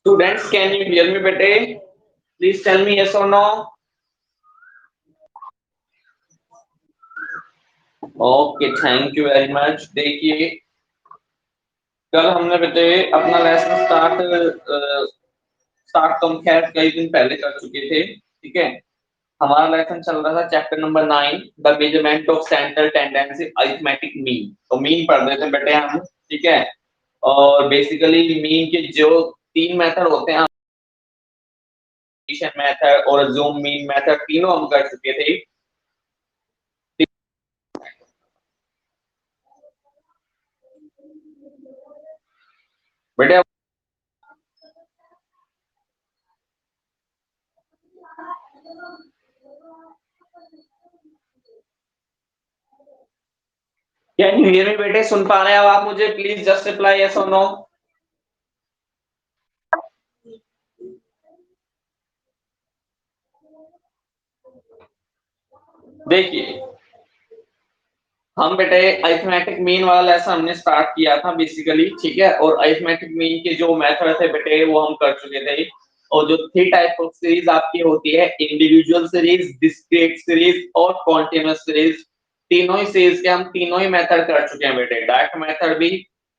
Students, can you hear me bete? Please tell me yes or no. Okay, thank you very much. देखिए, कल हमने बेटे अपना lesson start तो हम खैर कई दिन पहले कर चुके थे। ठीक है, हमारा लेसन चल रहा था chapter number 9, the measurement of central tendency arithmetic mean. तो मीन पढ़ रहे थे बेटे हम। ठीक है, और बेसिकली मीन के जो 3 मेथड होते हैं, मेथड और ज़ूम मीन मेथड, तीनों हम कर चुके थे। बेटे कैन यू हियर मी बेटे? सुन पा रहे हैं आप मुझे? प्लीज जस्ट रिप्लाई यस और नो। देखिए, हम बेटे अरिथमेटिक मीन वाला लेसन हमने स्टार्ट किया था बेसिकली। ठीक है, और अरिथमेटिक मीन के जो मेथड थे बेटे वो हम कर चुके थे। और जो 3 टाइप ऑफ सीरीज आपकी होती है, इंडिविजुअल सीरीज, डिस्क्रीट सीरीज और कॉन्टिन्यूअस सीरीज, तीनों ही सीरीज के हम तीनों ही मेथड कर चुके हैं बेटे। डायरेक्ट मेथड भी,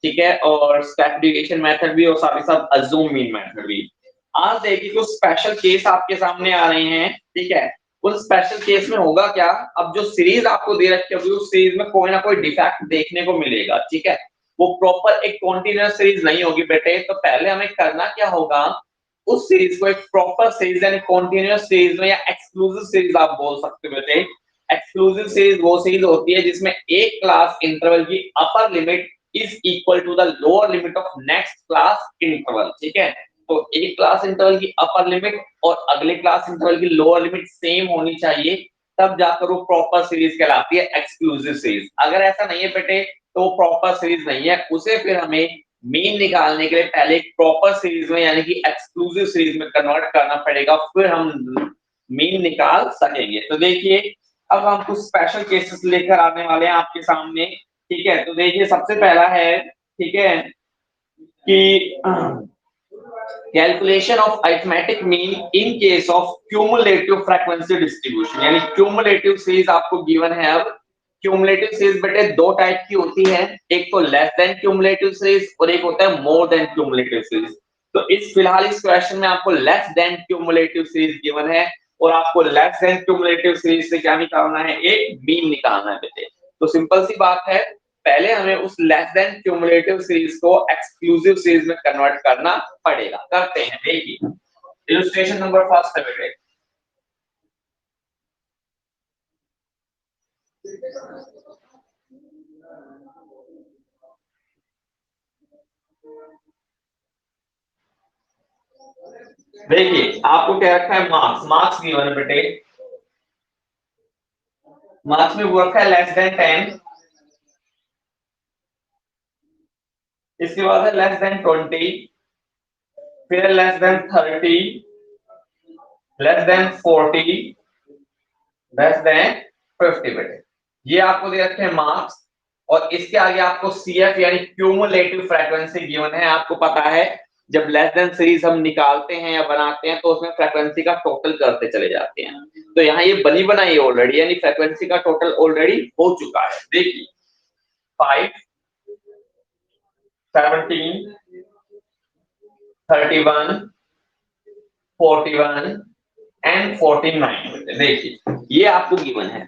ठीक है, और स्टेप डिविएशन मेथड भी, और साथ ही साथ अज्यूम मीन मेथड भी। आज देखिए कुछ स्पेशल केस आपके सामने आ रहे हैं। ठीक है, उस स्पेशल केस में होगा क्या, अब जो सीरीज आपको दे रखी होगी उस सीरीज में कोई ना कोई डिफेक्ट देखने को मिलेगा। ठीक है, वो प्रॉपर एक कॉन्टिन्यूअस सीरीज नहीं होगी बेटे। तो पहले हमें करना क्या होगा, उस सीरीज को एक प्रॉपर सीरीज यानी कॉन्टिन्यूअस सीरीज में, या एक्सक्लूसिव सीरीज आप बोल सकते हो बेटे। एक्सक्लूसिव सीरीज वो सीरीज होती है जिसमें एक क्लास इंटरवल की upper limit is equal to the lower limit of next class interval. ठीक है, तो एक क्लास इंटरवल की अपर लिमिट और अगले क्लास इंटरवल की लोअर लिमिट सेम होनी चाहिए, तब जाकर वो प्रॉपर सीरीज कहलाती है एक्सक्लूसिव सीरीज। अगर ऐसा नहीं है बेटे तो वो प्रॉपर सीरीज नहीं है। उसे फिर हमें मीन निकालने के लिए पहले एक प्रॉपर सीरीज में यानी कि एक्सक्लूसिव सीरीज में कन्वर्ट करना पड़ेगा, फिर हम मीन निकाल सकेंगे। तो देखिए, अब हम कुछ स्पेशल केसेस लेकर आने वाले हैं आपके सामने। ठीक है, तो देखिए सबसे पहला है, ठीक है, कि calculation of arithmetic mean in case of cumulative frequency distribution. यानी क्यूमुलेटिव सीरीज आपको गिवन है। अब क्यूमुलेटिव सीरीज बेटे 2 टाइप की होती है, एक तो लेस देन क्यूमुलेटिव सीरीज और एक होता है मोर देन क्यूमुलेटिव सीरीज। तो इस फिलहाल इस क्वेश्चन में आपको less than cumulative series given है, और आपको लेस देन क्यूमुलेटिव सीरीज से क्या निकालना है, एक मीन निकालना है बेटे। तो सिंपल सी बात है, पहले हमें उस लेस देन क्यूमुलेटिव सीरीज को एक्सक्लूसिव सीरीज में कन्वर्ट करना पड़ेगा। करते हैं, देखिए इलस्ट्रेशन नंबर फर्स्ट है बेटे। देखिए आपको क्या रखा है, मार्क्स। मार्क्स गिवन है बेटे, मार्क्स में वो रखा है लेस देन 10, इसके बाद है लेस देन 20, फिर less than 30, less than 40, less than 50 बेटे। ये आपको दे रखे हैं मार्क्स, और इसके आगे आपको सीएफ यानी क्यूमुलेटिव फ्रीक्वेंसी गिवन है। आपको पता है जब लेस देन सीरीज हम निकालते हैं या बनाते हैं तो उसमें फ्रीक्वेंसी का टोटल करते चले जाते हैं। तो यहाँ ये बनी बनाई ऑलरेडी, यानी फ्रीक्वेंसी का टोटल ऑलरेडी हो चुका है। देखिए 5, 17, 31, 41 एंड 49। देखिए ये आपको गिवन है,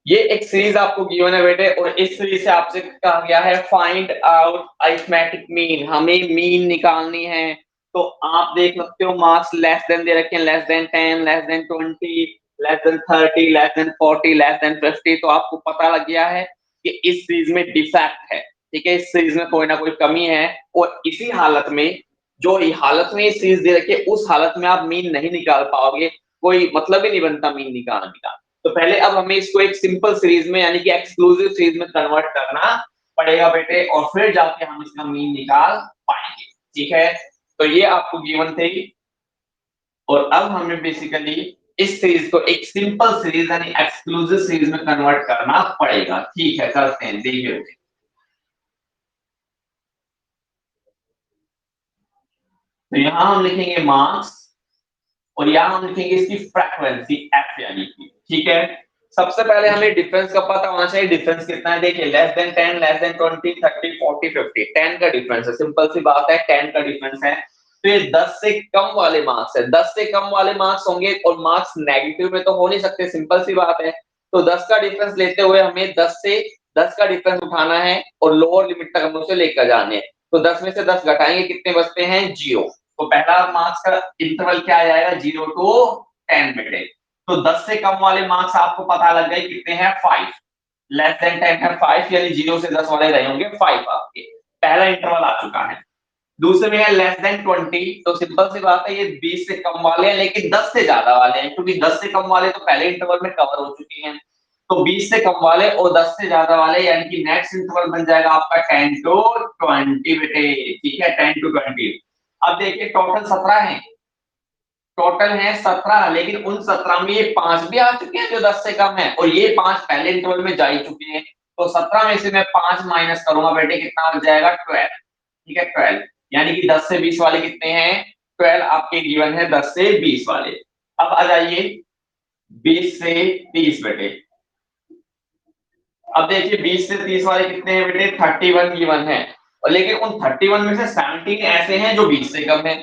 ये एक सीरीज आपको गिवन है बेटे, और इस सीरीज से आपसे कहा गया है फाइंड आउट अरिथमेटिक मीन, हमें मीन निकालनी है। तो आप देख सकते हो मार्क्स लेस देन दे रखे हैं, less than 10, less than 20, less than 30, less than 40, less than 50। तो आपको पता लग गया है कि इस सीरीज में डिफेक्ट है। ठीक है, इस सीरीज में कोई ना कोई कमी है, और इसी हालत में, जो हालत में इस सीरीज दे रखी है उस हालत में आप मीन नहीं निकाल पाओगे, कोई मतलब ही नहीं बनता मीन निकालने का। तो पहले अब हमें इसको एक सिंपल सीरीज में यानी कि एक्सक्लूसिव सीरीज में कन्वर्ट करना पड़ेगा बेटे, और फिर जाके हम इसका मीन निकाल पाएंगे। ठीक है, तो ये आपको गिवन थे और अब हमें बेसिकली इस सीरीज को एक सिंपल सीरीज यानी एक्सक्लूसिव सीरीज में कन्वर्ट करना पड़ेगा। ठीक है, करते हैं, देखिए। तो यहां हम लिखेंगे मार्क्स और यहां हम लिखेंगे इसकी फ्रीक्वेंसी एफ यानी कि, ठीक है। सबसे पहले हमें डिफरेंस का पता होना चाहिए। डिफरेंस कितना है, देखिए, लेस देन 10, लेस देन 20, 30, 40, 50, 10 का डिफरेंस है। सिंपल सी बात है, 10 का डिफरेंस है। तो ये 10 से कम वाले मार्क्स है। 10 से कम वाले मार्क्स होंगे और मार्क्स नेगेटिव में तो हो नहीं सकते, सिंपल सी बात है। तो 10 का डिफरेंस लेते हुए हमें 10 का डिफरेंस उठाना है और लोअर लिमिट तक हमें उसे लेकर जाने हैं। तो 10 में से 10 घटाएंगे, कितने बचते हैं, 0। तो पहला मार्क्स का इंटरवल क्या आ जाएगा, 0 टू 10 बेटे। तो 10 से कम वाले मार्क्स आपको पता लग गए कितने हैं, 5। लेस देन 10 है 5, यानी 0 से 10 वाले रहे होंगे 5 आपके। पहला इंटरवल आ चुका है। दूसरे में है लेस देन 20, तो सिंपल सी बात है, ये 20 से कम वाले हैं लेकिन 10 से ज्यादा वाले हैं, क्योंकि 10 से कम वाले तो पहले इंटरवल में कवर हो चुके हैं। तो 20 से कम वाले और 10 से ज्यादा वाले, यानी कि नेक्स्ट इंटरवल बन जाएगा आपका 10 टू 20 बेटे। ठीक है, 10 टू 20। अब देखिए, टोटल 17 है। टोटल है 17, लेकिन उन 17 में ये 5 भी आ चुके हैं जो 10 से कम है, और ये 5 पहले इंटरवल में जा ही चुके हैं। तो 17 में से मैं 5 माइनस करूंगा बेटे, कितना बच जाएगा, 12। ठीक है, 12, यानी कि 10 से 20 वाले कितने हैं, 12 आपके गिवन है, 10 से 20 वाले। अब आ जाइए 20 से 30 बेटे। अब देखिए 20 से 30 वाले कितने हैं बेटे, 31 गिवन है। और लेकिन उन 31 में से 17 ऐसे हैं जो 20 से कम है।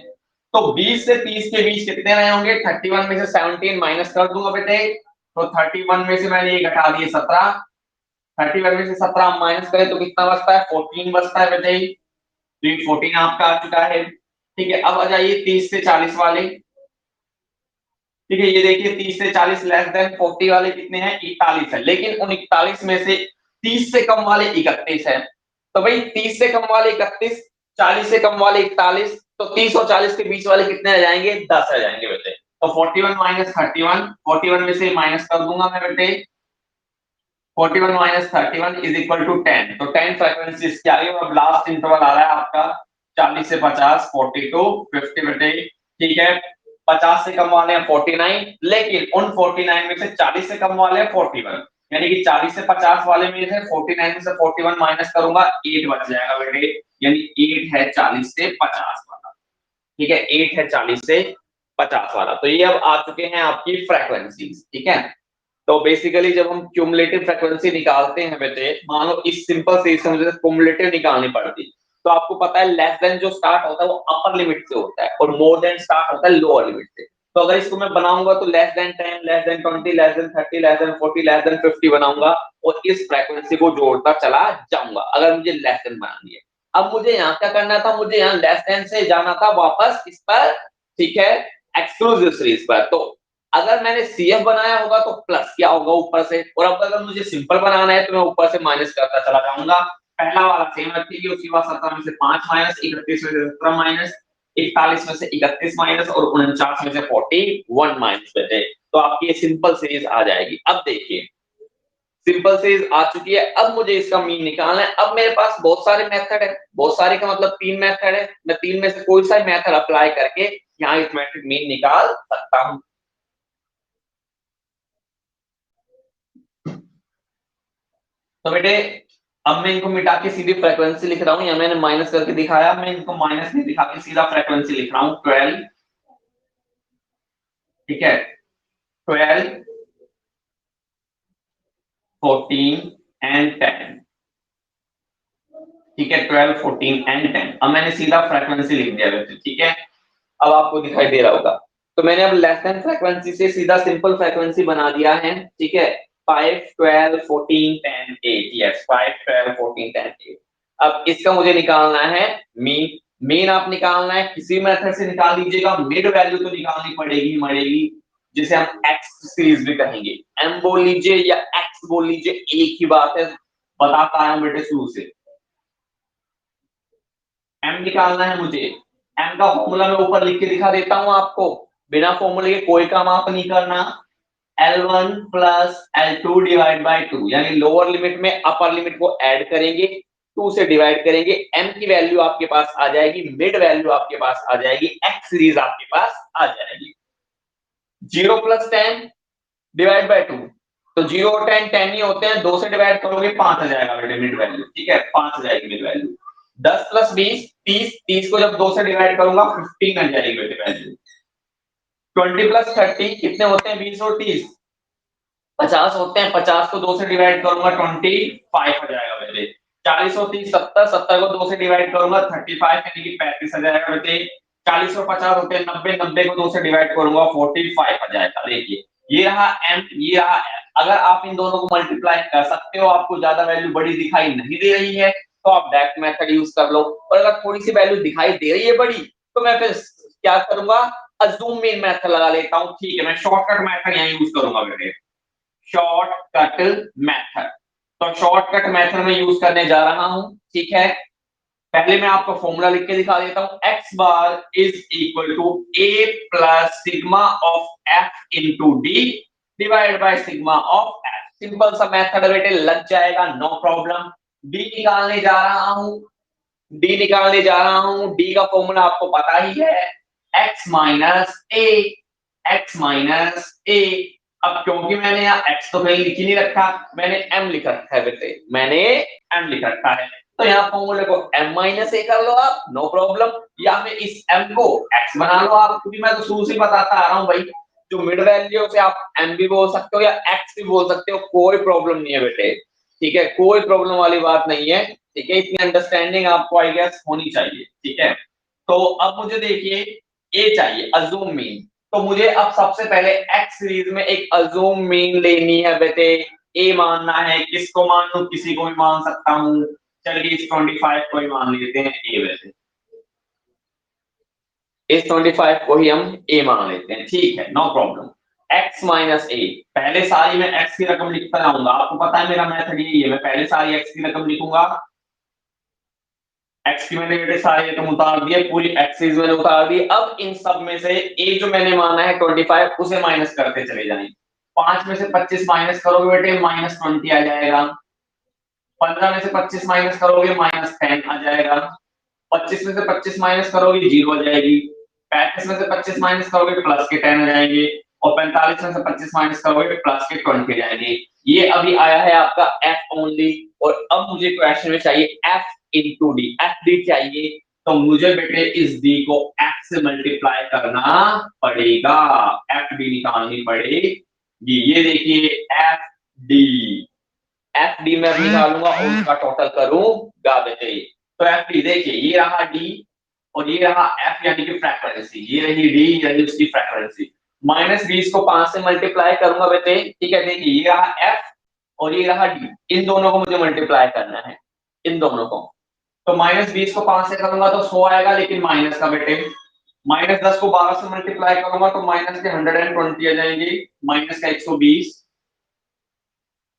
तो 20 से 30 के बीच कितने रहे होंगे, 31 में से 17 माइनस कर दूंगा बेटे। तो 31 में से मैंने ये घटा दिए 17। 31 में से 17 माइनस करें तो कितना बचता है, 14 बचता है बेटे। तो ये 14 आपका आ चुका है। ठीक है, अब आ जाइए 30 से 40 वाले। ठीक है, ये देखिए 30 से 40 लेस देन 40 वाले कितने हैं, 41 है। लेकिन उन 41 में से 30 से कम वाले 31 है। तो भाई 30 से कम वाले 31, 40 से कम वाले 41, तो 30 और 40 के बीच वाले कितने रह जाएंगे, 10 रह जाएंगे बेटे। तो 41 माइनस 31, 41 में से माइनस कर दूंगा मैं बेटे। 41 माइनस 31 इज इक्वल टू 10। तो 10 फ्रीक्वेंसी इसकी आ गई। अब लास्ट इंटरवल आ रहा है आपका 40 से 50, 40 टू 50 बेटे। ठीक है, 50 से कम वाले हैं 49, लेकिन उन 49 में से 40 से कम वाले हैं 41, यानी कि 40 से 50 वाले में से 49 में से 41 माइनस करूंगा, 8 बच जाएगा बेटे। यानी 8 है 40 से 50 वाला। ठीक है, 8 है 40 से 50 वाला। तो ये अब आ चुके हैं आपकी फ्रीक्वेंसीज। ठीक है, तो बेसिकली जब हम क्यूमुलेटिव फ्रीक्वेंसी निकालते हैं बेटे, मान लो इस सिंपल सीरीज से मुझे क्यूमुलेटिव निकालनी पड़ती, तो आपको पता है लेस देन जो स्टार्ट होता है वो अपर लिमिट से होता है और मोर देन स्टार्ट होता है लोअर लिमिट से। तो अगर इसको मैं बनाऊंगा तो less than 10, less than 20, less than 30, less than 40, less than 50 बनाऊंगा और इस फ्रीक्वेंसी को जोड़ता चला जाऊंगा अगर मुझे लेस देन बनानी है। अब मुझे यहाँ क्या करना था, मुझे यहाँ लेस देन से जाना था वापस इस पर। ठीक है, एक्सक्लूसिव सीरीज पर। तो अगर मैंने सीएफ बनाया होगा तो प्लस क्या होगा ऊपर से, और अब अगर मुझे सिंपल बनाना है तो मैं ऊपर से माइनस करता चला जाऊंगा। पहला वाला सेम रखेंगे, उसके बाद 17 में से 5 माइनस, 31 में से 17 माइनस, 41 में से 31 माइनस और 49 में से 41 माइनस बेटे। तो आपकी ये सिंपल सीरीज आ जाएगी। अब देखिए, सिंपल सीरीज आ चुकी है। अब मुझे इसका मीन निकालना है। अब मेरे पास बहुत सारे मेथड है, बहुत सारे का मतलब 3 मेथड है। मैं 3 में से कोई सा मेथड अप्लाई करके यहाँ अरिथमेटिक मीन निकाल सकता हूँ। तो बेटे, अब मैं इनको मिटा के सीधी फ्रीक्वेंसी लिख रहा हूं, या मैंने माइनस करके दिखाया, मैं इनको माइनस नहीं दिखा के सीधा फ्रीक्वेंसी लिख रहा हूं, 12। ठीक है, 12, 14 एंड 10। ठीक है, 12, 14 एंड 10। अब मैंने सीधा फ्रीक्वेंसी लिख दिया बेटे। ठीक है, अब आपको दिखाई दे रहा होगा। तो मैंने अब लेस देन फ्रीक्वेंसी से सीधा सिंपल फ्रीक्वेंसी बना दिया है। ठीक है, 5, 12, 14, 10, 8। यस, 5, 12, 14, 10, 8। अब इसका मुझे निकालना है मीन। मीन आप निकालना है किसी मेथड से निकाल लीजिएगा, मिड वैल्यू तो निकालनी पड़ेगी मड़ेगी, जिसे हम एक्स सीरीज भी कहेंगे। एम बोल लीजिए या एक्स बोल लीजिए, एक ही बात है, बताता आया हूं बेटे शुरू से। एम निकालना है मुझे। एम का फॉर्मूला मैं ऊपर लिख के दिखा देता हूं आपको, बिना फॉर्मूले के कोई काम आप नहीं करना। L1 plus L2 divide by 2, यानी लोअर लिमिट में अपर लिमिट को ऐड करेंगे, 2 से डिवाइड करेंगे, m की वैल्यू आपके पास आ जाएगी, मिड वैल्यू आपके पास आ जाएगी, x सीरीज आपके पास आ जाएगी। 0 + 10 डिवाइड बाय 2, तो 0 और 10 10 ही होते हैं, 2 से डिवाइड करोगे 5 आ जाएगा बेटे मिड वैल्यू, ठीक है 5 आ जाएगी मिड वैल्यू। 10 + 20 30, 30 को जब 2 से डिवाइड करूंगा 15 आ जाएगी बेटे वैल्यू। 20 + 30 कितने होते हैं 20 और 30 50 होते हैं, 50 को 2 से डिवाइड करूंगा 25 आ जाएगा बेटे। 40 और 30 70, 70 को 2 से डिवाइड करूंगा 35 यानी कि 35 आ जाएगा बेटे। 40 और 50 होते हैं 90, 90 को 2 से डिवाइड करूंगा 45 आ जाएगा। देखिए ये रहा m, ये रहा n। अगर आप इन दोनों को मल्टीप्लाई कर सकते हो, आपको ज्यादा वैल्यू बड़ी दिखाई नहीं दे रही है तो आप डायरेक्ट मेथड यूज कर लो, और अगर थोड़ी सी वैल्यू दिखाई दे रही है बड़ी तो मैं फिर क्या करूंगा, अज्यूम मीन मेथड लगा लेता हूं। ठीक है, मैं शॉर्टकट मेथड यहां यूज करूंगा बेटे, शॉर्टकट मेथड। तो शॉर्टकट मेथड में यूज करने जा रहा हूं, ठीक है। पहले मैं आपको फॉर्मूला लिख के दिखा देता हूं, x bar is equal to a plus sigma of f into d divide by sigma of f। Simple सा मेथड बेटे, लग जाएगा, नो प्रॉब्लम। d निकालने जा रहा हूं, d निकालने जा रहा हूं, d का फॉर्मूला आपको पता ही है, x minus a, x minus a। अब क्योंकि मैंने यहाँ x तो कहीं लिख ही नहीं रखा, मैंने m लिख रखा है बेटे, मैंने m लिख रखा है, तो यहाँ फॉर्मूले को m माइनस a कर लो आप, नो प्रॉब्लम। या फिर इस m को x बना लो आप, क्योंकि मैं तो शुरू से बताता आ रहा हूँ भाई, जो मिड वैल्यू से आप m भी बोल सकते हो या x भी बोल सकते हो, कोई प्रॉब्लम नहीं है बेटे, ठीक है, कोई प्रॉब्लम वाली बात नहीं है, ठीक है। इतनी अंडरस्टैंडिंग आपको आई गेस होनी चाहिए, ठीक है। तो अब मुझे देखिए ए चाहिए, अज्यूम मीन। तो मुझे अब सबसे पहले एक्स सीरीज में एक अज्यूम मीन लेनी है बेटे। ए मानना है, किसको मान लूं, किसी को भी मान सकता हूं। चलिए इस 25 को ही मान लेते हैं ए, वैसे इस 25 को ही हम ए मान लेते हैं, ठीक है, नो प्रॉब्लम। x माइनस ए, पहले सारी मैं x की रकम लिखता जाऊंगा, आपको पता है मेरा मेथड यही है, मैं पहले सारी x की रकम लिखूंगा। x की मैंने बेटे सारी रकम उतार दी है, पूरी एक्सिस मैंने उतार दी। अब इन सब में से a जो मैंने माना है 25, उसे माइनस करते चले जाएं। 5 में से 25 माइनस करोगे बेटे -20 आ जाएगा। 15 में से 25 माइनस करोगे -10 आ जाएगा। 25 में से 25 माइनस करोगे 0 आ जाएगी। 35 में से 25 माइनस करोगे प्लस के 10 आ जाएंगे। और 45 में से 25 माइनस करोगे प्लस के 20 आ जाएंगे। ये अभी आया है आपका f ओनली, और अब मुझे क्वेश्चन में चाहिए f into D, F D चाहिए। तो मुझे बेटे इस d को f से मल्टीप्लाई करना पड़ेगा, एफ डी निकालनी पड़ेगी। ये देखिए एफ डी, एफ डी में निकालूंगा और उसका टोटल करूंगा बेटे। तो एफ डी देखिए, ये रहा डी और ये रहा एफ यानी कि फ्रैक्वेंसी, ये रही डी, ये रही उसकी फ्रैक्वेंसी। -20 को 5 से मल्टीप्लाई करूंगा बेटे, ठीक है। देखिए ये रहा एफ और ये रहा डी, इन दोनों को मुझे मल्टीप्लाई करना है, इन दोनों को। तो -20 को 5 से करूंगा तो 100 आएगा, लेकिन माइनस का बेटे। -10 को 12 से मल्टीप्लाई करूंगा तो माइनस के 120 आ जाएंगे, माइनस का 120।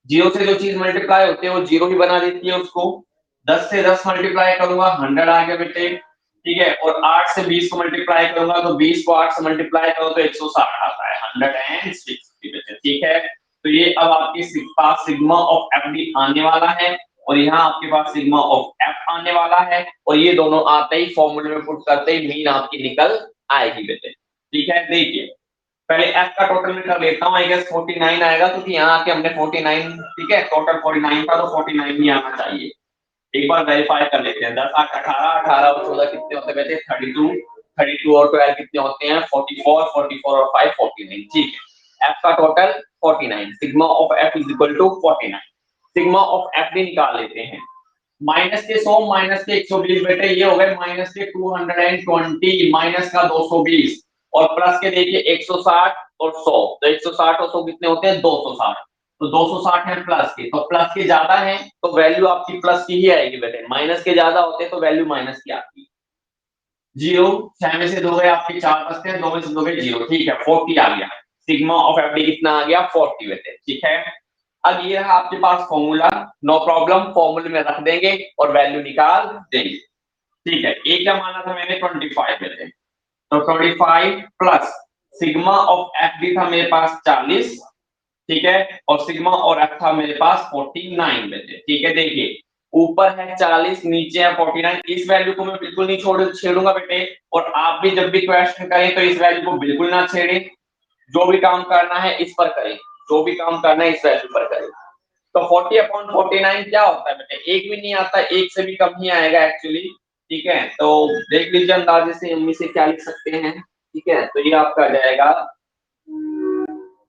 जीरो से जो चीज मल्टीप्लाई होती है वो जीरो ही बना देती है उसको। 10 से 10 मल्टीप्लाई करूंगा 100 आ गया बेटे, ठीक है। और 8 से 20 को मल्टीप्लाई करूंगा तो 20 को 8 से मल्टीप्लाई करो तो 160 आता है, 160 बेटे, ठीक है। तो ये अब आपके पास सिग्मा ऑफ एफ डी आने वाला है, और यहाँ आपके पास सिग्मा ऑफ एफ आने वाला है, और ये दोनों आते ही फॉर्मूले में पुट करते ही मीन आपकी निकल आएगी बेटे, ठीक है। देखिए पहले f का टोटल में कर लेता हूं, आई गेस 49 आएगा, क्योंकि यहाँ आके हमने 49, ठीक है, टोटल 49 था तो 49 ही आना चाहिए। एक बार वेरीफाई कर लेते हैं, 10 8 18, 18 और 14 कितने होते हैं वैसे, 32, 32 और 12 कितने होते हैं 44, 44 और 5 49, ठीक है। f का total 49, sigma of f is equal to 49। Sigma of f भी निकाल लेते हैं। माइनस के 100 माइनस के 120 बेटे, ये हो गए माइनस के 220, माइनस का 220, और प्लस के देखिए 160 और 100, तो 160 और 100 कितने होते हैं 260, तो 260 है प्लस के, तो प्लस के ज्यादा है तो वैल्यू आपकी प्लस की ही आएगी बेटे, माइनस के ज्यादा होते हैं तो वैल्यू माइनस की आती है। जीरो, 6 में से 2 गए आपके 4 बचते हैं, 2 में से 2 गए 0, ठीक है, 40 आ गया। सिग्मा ऑफ एफ डी कितना आ गया 40 बेटे, ठीक है। अब ये रहा आपके पास फॉर्मूला, नो प्रॉब्लम, फॉर्मूले में रख देंगे और वैल्यू निकाल देंगे, ठीक है। ए क्या माना था मैंने 25 बेटे, तो 25 plus sigma of F D था मेरे पास 40, ठीक है, और सिग्मा और एफ था मेरे पास 49 बेटे, ठीक है। देखिए ऊपर है 40, नीचे है 49, इस वैल्यू को मैं बिल्कुल नहीं छेड़ूंगा बेटे, और आप भी जब भी क्वेश्चन करें तो इस वैल्यू को बिल्कुल ना छेड़े, जो भी काम करना है इस पर करें, जो भी काम करना है इस वैल्यू पर करें। तो 40/49 क्या होता है बेटे, एक भी नहीं आता, एक से भी कम ही आएगा एक्चुअली। ठीक है, तो देख लीजिए अंदाजे से हम इसे क्या लिख सकते हैं। ठीक है, तो ये आपका आ जाएगा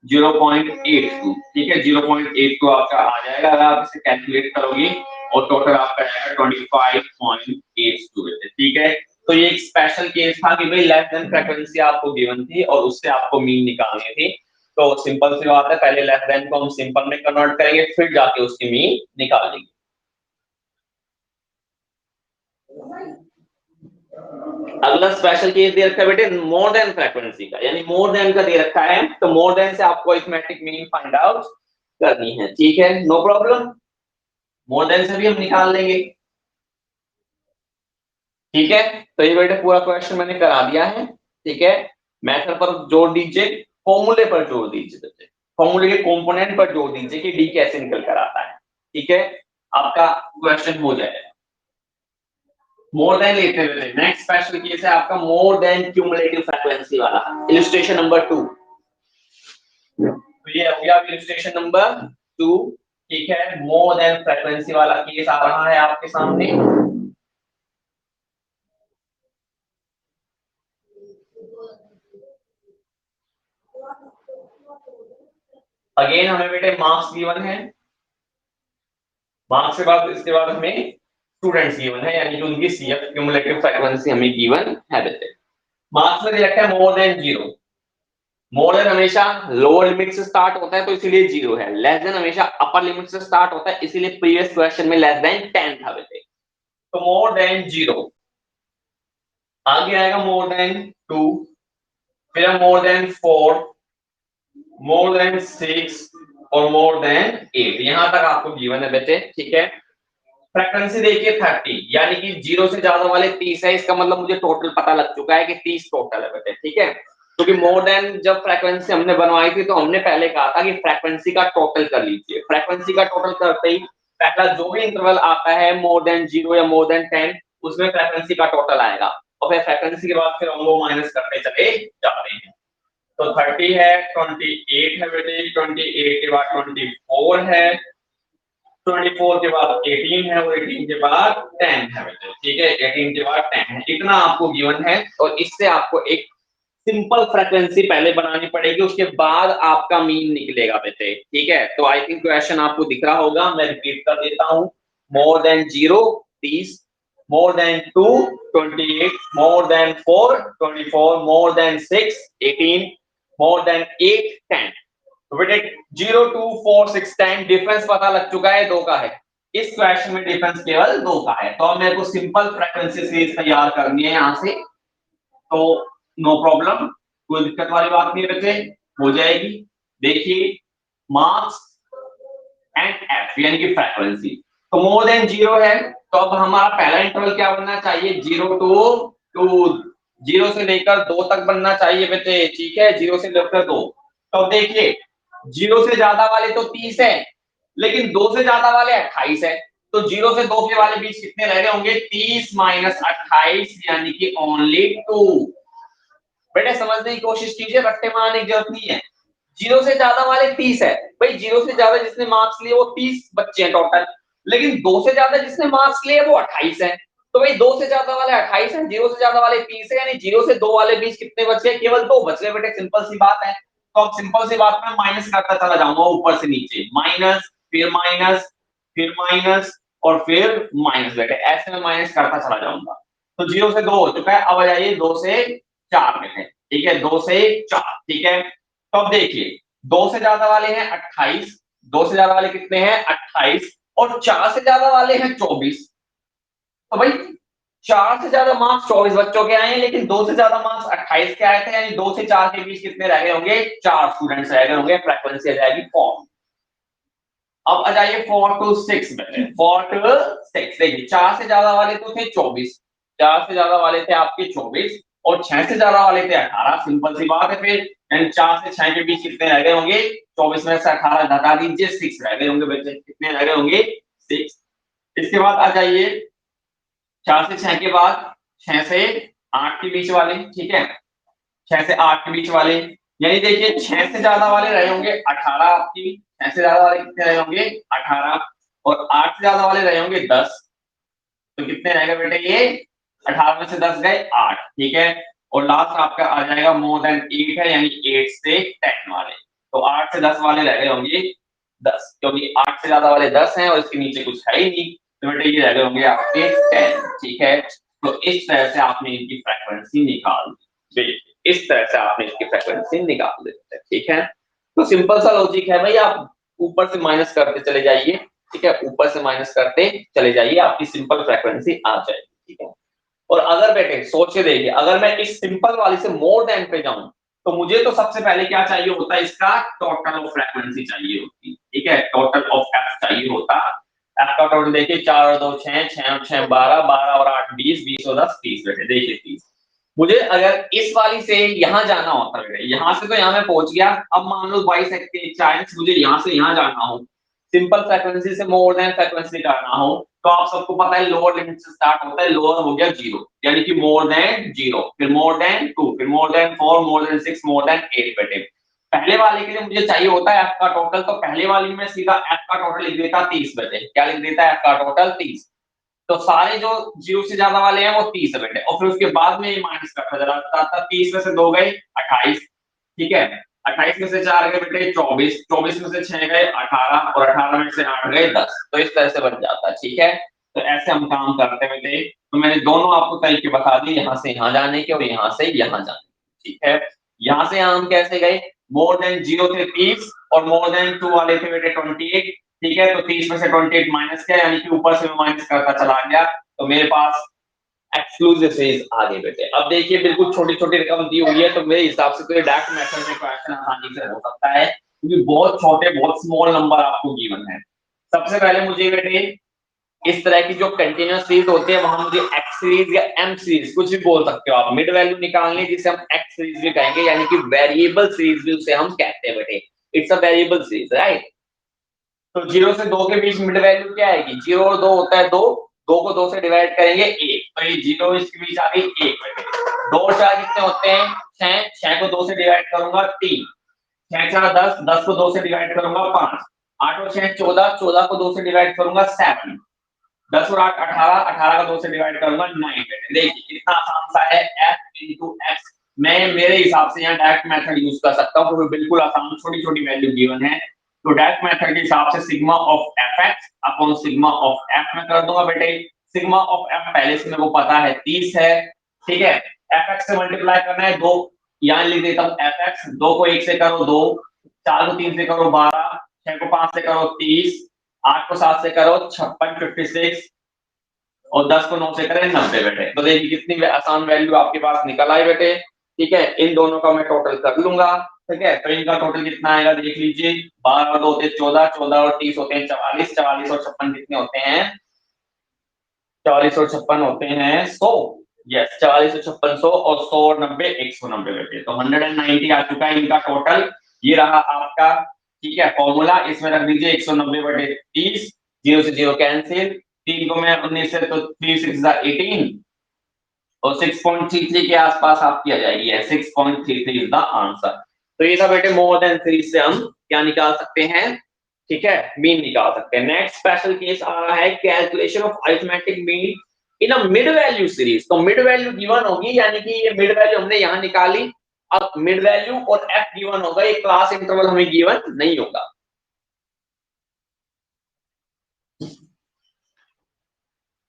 0.82। ठीक है, 0.82 आपका आ जाएगा अगर आप इसे कैलकुलेट करोगे, और टोटल आपका आएगा 25.82। ठीक है, तो ये एक स्पेशल केस था कि भाई लेस देन फ्रीक्वेंसी आपको गिवन थी और उससे आपको मीन निकालनी थी। तो सिंपल सी बात है, पहले लेस देन को हम सिंपल में कन्वर्ट करेंगे, फिर जाके उसकी मीन निकालेंगे। अगला स्पेशल केस दे रखा है बेटे मोर देन फ्रीक्वेंसी का, यानी मोर देन का दे रखा है, तो मोर देन से आपको अरिथमेटिक मीन फाइंड आउट करनी है। ठीक है, नो प्रॉब्लम, मोर देन से भी हम निकाल लेंगे। ठीक है, तो ये बेटे पूरा क्वेश्चन मैंने करा दिया है। ठीक है, मेथड पर जोर दीजिए, फॉर्मूले पर जोर दीजिए बेटे, फॉर्मूले के कंपोनेंट पर जोर दीजिए कि डी कैसे निकल कर आता है। ठीक है, आपका क्वेश्चन हो जाएगा। मोर देन लेते हुए नेक्स्ट स्पेशल केस है आपका मोर देन क्यूमुलेटिव फ्रीक्वेंसी वाला, इलस्ट्रेशन नंबर 2। तो ये हो गया इलस्ट्रेशन नंबर 2। ठीक है, मोर देन फ्रीक्वेंसी वाला केस आ रहा है आपके सामने। अगेन हमें बेटे मार्क्स गिवन है, मार्क्स के बाद इसके बाद हमें स्टूडेंट्स गिवन है, यानी कि उनकी सीएफ क्यूमुलेटिव फ्रीक्वेंसी हमें गिवन है बेटे। मार्क्स में दे रखा है मोर देन 0। मोर देन हमेशा लोअर लिमिट से स्टार्ट होता है तो इसीलिए 0 है, लेस देन हमेशा अपर लिमिट से स्टार्ट होता है, इसीलिए प्रीवियस क्वेश्चन में लेस देन 10 था बेटे। तो मोर देन 0, आगे आएगा मोर देन 2, फिर मोर देन 4, मोर देन 6 और मोर देन 8, यहां तक आपको गिवन है बेटे। ठीक है, फ्रीक्वेंसी देखिए 30, यानी कि 0 से ज्यादा वाले 30 है, इसका मतलब मुझे टोटल पता लग चुका है कि 30 टोटल है बेटे। ठीक है, क्योंकि मोर देन जब फ्रीक्वेंसी हमने बनवाई थी तो हमने पहले कहा था कि फ्रीक्वेंसी का टोटल कर लीजिए, फ्रीक्वेंसी का टोटल करते ही पहला जो भी इंटरवल आता है मोर देन 0 या मोर देन 10, उसमें फ्रीक्वेंसी का टोटल आएगा, और फिर फ्रीक्वेंसी के बाद फिर हम वो माइनस करते चले जाते हैं। तो 30 है, 28 है बेटे, 28 के बाद 24 है, 24 के बाद 18 है, और 18 के बाद 10 है बेटे। ठीक है, 18 के बाद 10 है, इतना आपको गिवन है, और इससे आपको एक सिंपल फ्रीक्वेंसी पहले बनानी पड़ेगी, उसके बाद आपका मीन निकलेगा बेटे। ठीक है, तो आई थिंक क्वेश्चन आपको दिख रहा होगा, मैं रिपीट कर देता हूं। More than 0 30, more than 2 28, more than 4 24, more than 6 18, more than 8 10। तो बेटे 0 2 4 6 10 डिफरेंस पता लग चुका है, 2 का है। इस क्वेश्चन में डिफरेंस केवल 2 का है, तो अब मेरे को सिंपल फ्रीक्वेंसी सीरीज तैयार करनी है यहां से। तो नो प्रॉब्लम, कोई दिक्कत वाली बात नहीं बच्चे, हो जाएगी। देखिए मार्क्स एंड एफ यानी कि फ्रीक्वेंसी, तो मोर देन 0 है, तो अब हमारा पहला इंटरवल क्या बनना चाहिए, 0 टू 2, 0 से लेकर 2 तक बनना चाहिए बेटे। ठीक है, 0 से लेकर 2। तो देखिए 0 से ज्यादा वाले तो 30 है, लेकिन 2 से ज्यादा वाले 28 है, तो 0 से 2 के वाले बीच कितने रह गए होंगे, 30 माइनस 28, यानी कि ओनली 2। बेटे समझने की कोशिश कीजिए, रट्टे मारने की जरूरत नहीं है। 0 से ज्यादा वाले 30 है, भाई 0 से ज्यादा जिसने मार्क्स लिए वो 30 बच्चे हैं टोटल, लेकिन 2 से ज्यादा जिसने मार्क्स लिए वो 28 है, तो भाई 2 से ज्यादा वाले 28 है, 0 से ज्यादा वाले 30 है, यानी 0 से 2 वाले बीच कितने बचे, केवल 2 बच गए बेटे, सिंपल सी बात है। तो अब सिंपल सी बात में माइनस करता चला जाऊंगा ऊपर से नीचे, माइनस फिर माइनस फिर माइनस और फिर माइनस बेटे, ऐसे में माइनस करता चला जाऊंगा। तो 0 से 2 हो चुका है, अब आ जाइए 2 से 4 में है। ठीक है, 2 से 4। ठीक है, तो अब देखिए 2 से ज्यादा वाले हैं 28, 2 से ज्यादा वाले कितने हैं 28, और 4 से ज्यादा वाले हैं 24। तो भाई 4 से ज्यादा मार्क्स 24 बच्चों के आए हैं, लेकिन 2 से ज्यादा मार्क्स 28 के आए थे, यानी 2 से 4 के बीच कितने रह गए होंगे, 4 स्टूडेंट्स रह गए होंगे, फ्रीक्वेंसी आ जाएगी 4। अब आ जाइए 4 टू 6 में, 4 टू 6 देखिए 4 से ज्यादा वाले तो थे 24, 4 से ज्यादा वाले थे आपके 24, और 6 से ज्यादा वाले थे 18, सिंपल सी बात है फिर, यानी 4 से 6 के बीच कितने रह गए होंगे, 24 में से 18 घटा दीजिए, 6 रह गए होंगे बच्चे, कितने रह गए होंगे 6। इसके बाद आ जाइए 4 से 6 के बाद 6 से 8 के बीच वाले, ठीक है, 6 से 8 के बीच वाले, यानी देखिए 6 से ज्यादा वाले रहे होंगे 18 आपकी, 6 से ज्यादा वाले कितने रहे होंगे 18, और 8 से ज्यादा वाले रहे होंगे 10। तो कितने रहेगा बेटे ये 18 में से 10 गए 8, ठीक है। और लास्ट आपका आ जाएगा मोर देन 8 है, यानी 8 से 10 वाले। तो 8 से 10 वाले रह गए होंगे 10, क्योंकि 8 से ज्यादा वाले 10 हैं और इसके नीचे कुछ है ही नहीं, तो बेटे ये रह गए होंगे आपके 10, ठीक है। तो इस तरह से आपने इनकी फ्रीक्वेंसी निकाल दी, इस तरह से आपने इसकी फ्रीक्वेंसी निकाल दी, ठीक है। तो सिंपल सा लॉजिक है भाई, आप ऊपर से माइनस करते चले जाइए, ठीक है, ऊपर से माइनस करते चले जाइए, आपकी सिंपल फ्रीक्वेंसी आ जाएगी, ठीक है। और अगर बेटे सोच के देखिए, अगर मैं इस सिंपल वाली से मोर देन पे जाऊं, तो मुझे तो सबसे पहले क्या चाहिए होता है, इसका टोटल ऑफ फ्रीक्वेंसी चाहिए होती, ठीक है, टोटल ऑफ एफ चाहिए होता। एफ का टोटल देखिए 4 और 2 6, 6 और 6 12, 12 और 8 20, 20 और 10 30, बेटे देखिए 30। मुझे अगर इस वाली से यहां जाना होता है, यहां से तो यहां मैं पहुंच गया, अब मान लो बाई चांस मुझे यहां से यहां जाना हो, सिंपल फ्रीक्वेंसी से मोर देन फ्रीक्वेंसी करना हो, तो आप सबको पता है लोअर लिमिट से स्टार्ट होता है, लोअर हो गया 0, यानी कि मोर देन 0, फिर मोर देन 2, फिर more than 4, more than 6, more than 8, बेटे पहले वाले के लिए मुझे चाहिए होता है एफ का टोटल, तो पहले वाली में सीधा एफ का टोटल लिख देता 30, बेटे क्या लिख देता है एफ का टोटल 30। तो सारे जो 0 से ज्यादा वाले हैं वो 30 है बेटे, और फिर उसके बाद में ये माइनस करता चला जाता, 30 में से 2 गए 28, ठीक है, 28 में से 4 गए बेटे 24, 24 में से 6 गए 18, और 18 में से 8 गए 10, तो इस तरह से बन जाता है, ठीक है। तो ऐसे हम काम करते हैं बेटे, तो मैंने दोनों आपको तरीके बता दिए, यहाँ से यहाँ जाने के और यहाँ से यहाँ जाने के, ठीक है। यहाँ से यहाँ हम कैसे गए, मोर देन 0 थे 30, और मोर देन 2 वाले थे बेटे 28, ठीक है। तो 30 में से 28 माइनस किया, यानी कि ऊपर से मैं माइनस करता चला गया, तो मेरे पास एक्सक्लूसिव सीरीज आ गई बेटे। अब देखिए बिल्कुल छोटी छोटी रकम दी हुई है, तो मेरे हिसाब से तो ये डायरेक्ट मेथड में क्वेश्चन आसानी से हो सकता है, क्योंकि बहुत छोटे बहुत स्मॉल नंबर आपको गिवन है। सबसे पहले मुझे बेटे इस तरह की जो कंटिन्यूअस सीरीज होती है, वहां मुझे एक्स सीरीज या एम सीरीज कुछ भी बोल सकते हो आप, मिड वैल्यू निकालनी है, जिसे हम एक्स सीरीज भी कहेंगे, यानी कि वेरिएबल सीरीज भी उसे हम कहते हैं बेटे, it's a variable series, right. तो 0 से 2 के बीच मिड वैल्यू क्या आएगी, 0 और 2 होता है 2, 2 को 2 से डिवाइड करेंगे 1, तो ये 0 इसके बीच आ गई 1 बेटे। 2 और 4 कितने होते हैं 6, 6 को 2 से डिवाइड करूंगा 3, 6 4 10, 10 को 2 से डिवाइड करूंगा 5, 8 और 6 14, 14 को 2 से डिवाइड करूंगा 7, 10 और 8 18, 18 का 2 से डिवाइड करूंगा 9 बेटे। देखिए कितना आसान सा है, f into x। मैं मेरे हिसाब से यहाँ डायरेक्ट मेथड यूज कर सकता हूँ, क्योंकि बिल्कुल आसान छोटी छोटी वैल्यू गिवन है, तो डायरेक्ट मेथड के हिसाब से sigma of fx upon sigma of f में कर दूंगा बेटे। सिग्मा ऑफ f पहले से मेरे को पता है 30 है, ठीक है, fx से मल्टीप्लाई करना है 2, यहाँ लिख देता हूँ fx, 2 को 1 से करो 2, 4 को 3 से करो 12, 6 को 5 से करो 30, 8 को 7 से करो 56 56, और 10 को 9 से करें 90 बेटे। तो देखिए कितनी आसान वैल्यू आपके पास निकल आई बेटे, ठीक है। इन दोनों का मैं टोटल कर लूंगा, ठीक है। तो इनका टोटल कितना आएगा देख लीजिए, 12 और 2 होते 14, 14 और 30 होते हैं 44, 44 और 56 कितने होते हैं 44 और 56 होते हैं 100, यस 44 और 56 100, और 100 और 90 190 बेटे। तो 190 आ चुका है इनका टोटल, ये रहा आपका, ठीक है, फॉर्मूला। इसमें रख दीजिए 190 बटे 30, 0 से 0 कैंसिल, 3 को मैं 19 से, तो 3 6 18, और 6.33 के आसपास आपकी आ जाएगी है, 6.33 इज द आंसर। तो ये था बेटे मोर देन सीरीज से हम क्या निकाल सकते हैं, ठीक है, मीन निकाल सकते हैं। नेक्स्ट स्पेशल केस आ रहा है calculation of arithmetic mean in a mid value series. तो मिड वैल्यू गिवन होगी, यानी कि ये मिड वैल्यू हमने यहां निकाली, अब मिड वैल्यू और एफ गिवन होगा, ये क्लास इंटरवल हमें गिवन नहीं होगा।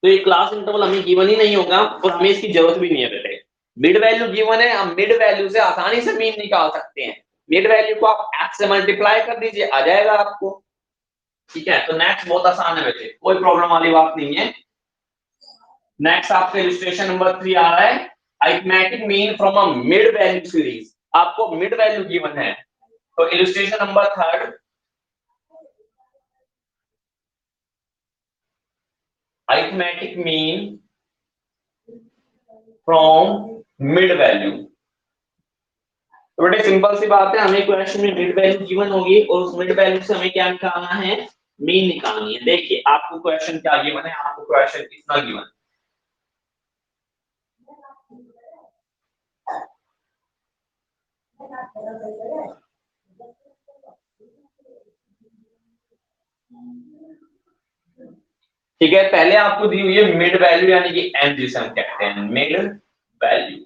तो ये क्लास इंटरवल हमें गिवन ही नहीं होगा, और हमें इसकी जरूरत भी नहीं है बेटे। मिड वैल्यू गिवन है, हम मिड वैल्यू से आसानी से मीन निकाल सकते हैं। मिड वैल्यू को आप एफ से मल्टीप्लाई कर दीजिए, आ जाएगा आपको, ठीक है। तो नेक्स्ट बहुत आसान है बेटे, कोई प्रॉब्लम वाली बात नहीं है। नेक्स्ट आपका इलस्ट्रेशन नंबर 3 आ रहा है, arithmetic mean from a mid value series. आपको मिड वैल्यू गिवन है, तो illustration number 3, arithmetic mean from mid value. तो बेटे सिंपल सी बात है, हमें क्वेश्चन में मिड वैल्यू गिवन होगी, और उस मिड वैल्यू से हमें क्या निकालना है, मीन निकालनी है। देखिए आपको क्वेश्चन क्या गिवन है, आपको क्वेश्चन कितना गिवन ठीक है, पहले आपको दी हुई है मिड वैल्यू यानी कि एम, जिसे हम कहते हैं मिड वैल्यू,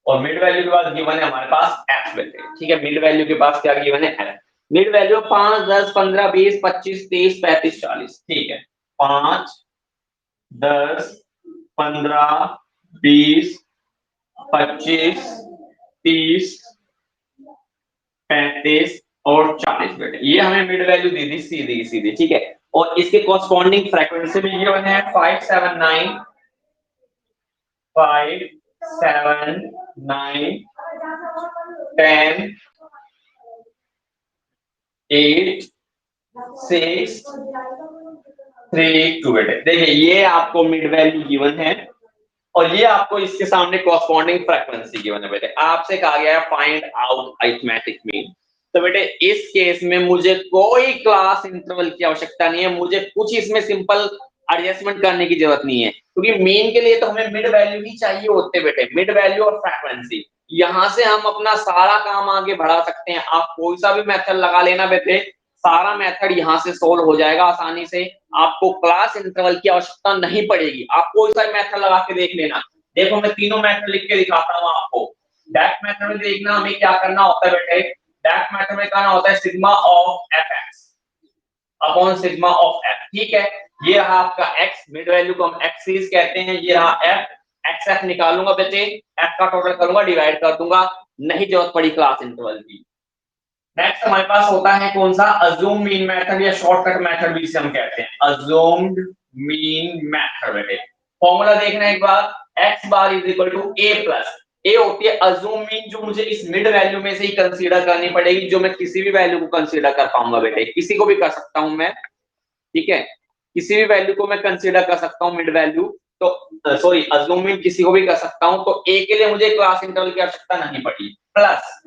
और मिड वैल्यू के बाद गिवन है हमारे पास एफ बेटे। ठीक है, मिड वैल्यू के पास क्या गिवन है, एफ। Mid value 5, 10, 15, 20, 25, 30, 35, 40। ठीक है, 5, 10, 15, 20, 25, 30, 35 और 40 बेटे, ये हमें मिड वैल्यू दी थी सीधी सीधी। ठीक है, और इसके कॉरस्पॉन्डिंग फ्रीक्वेंसी भी ये बने हैं 579, 5, 7, 9, 10, 8, 6, 3, 2 बेटे। देखिए ये आपको मिड वैल्यू गिवन है और ये आपको इसके सामने कॉरस्पॉन्डिंग फ्रीक्वेंसी गिवन है बेटे। आपसे कहा गया है फाइंड आउट अरिथमेटिक मीन। तो बेटे इस केस में मुझे कोई क्लास इंटरवल की आवश्यकता नहीं है, मुझे कुछ इसमें सिंपल एडजस्टमेंट करने की जरूरत नहीं है, क्योंकि मीन के लिए तो हमें मिड वैल्यू ही चाहिए होते बेटे, मिड वैल्यू और फ्रीक्वेंसी। यहां से हम अपना सारा काम आगे बढ़ा सकते हैं। आप कोई सा भी मेथड लगा लेना बेटे, सारा मेथड यहां से सोल्व हो जाएगा आसानी से। आपको क्लास इंटरवल की आवश्यकता नहीं पड़ेगी, आप कोई सा मेथड लगा के देख लेना। देखो मैं तीनों मेथड लिख के दिखाता हूं आपको। डायरेक्ट मेथड में देखना हमें क्या करना होता है बेटे, डायरेक्ट मेथड में करना होता है sigma of F x upon sigma of F. ठीक है, ये रहा आपका एक्स, मिड वैल्यू को हम एक्स सीरीज कहते हैं, ये रहा एफ, एक्स एफ निकालूंगा बेटे, एफ का टोटल करूंगा, डिवाइड कर दूंगा, नहीं जरूरत पड़ी क्लास इंटरवल की। नेक्स्ट हमारे पास होता है कौन सा, अज्यूम मीन मेथड या शॉर्टकट मेथड भी इसे हम कहते हैं, अज्यूम्ड मीन मेथड बेटे। फॉर्मूला देखना एक बार, x bar is equal to a plus A होती है अज्यूम मीन, जो मुझे इस मिड वैल्यू में से ही कंसीडर करनी पड़ेगी, जो मैं किसी भी वैल्यू को कंसीडर कर पाऊंगा बेटे, किसी को भी कर सकता हूं मैं। ठीक है, किसी भी वैल्यू को मैं कंसीडर कर सकता हूं मिड वैल्यू, तो सॉरी अज्यूम मीन किसी को भी कर सकता हूं। तो a के लिए मुझे क्लास इंटरवल की आवश्यकता नहीं पड़ी, plus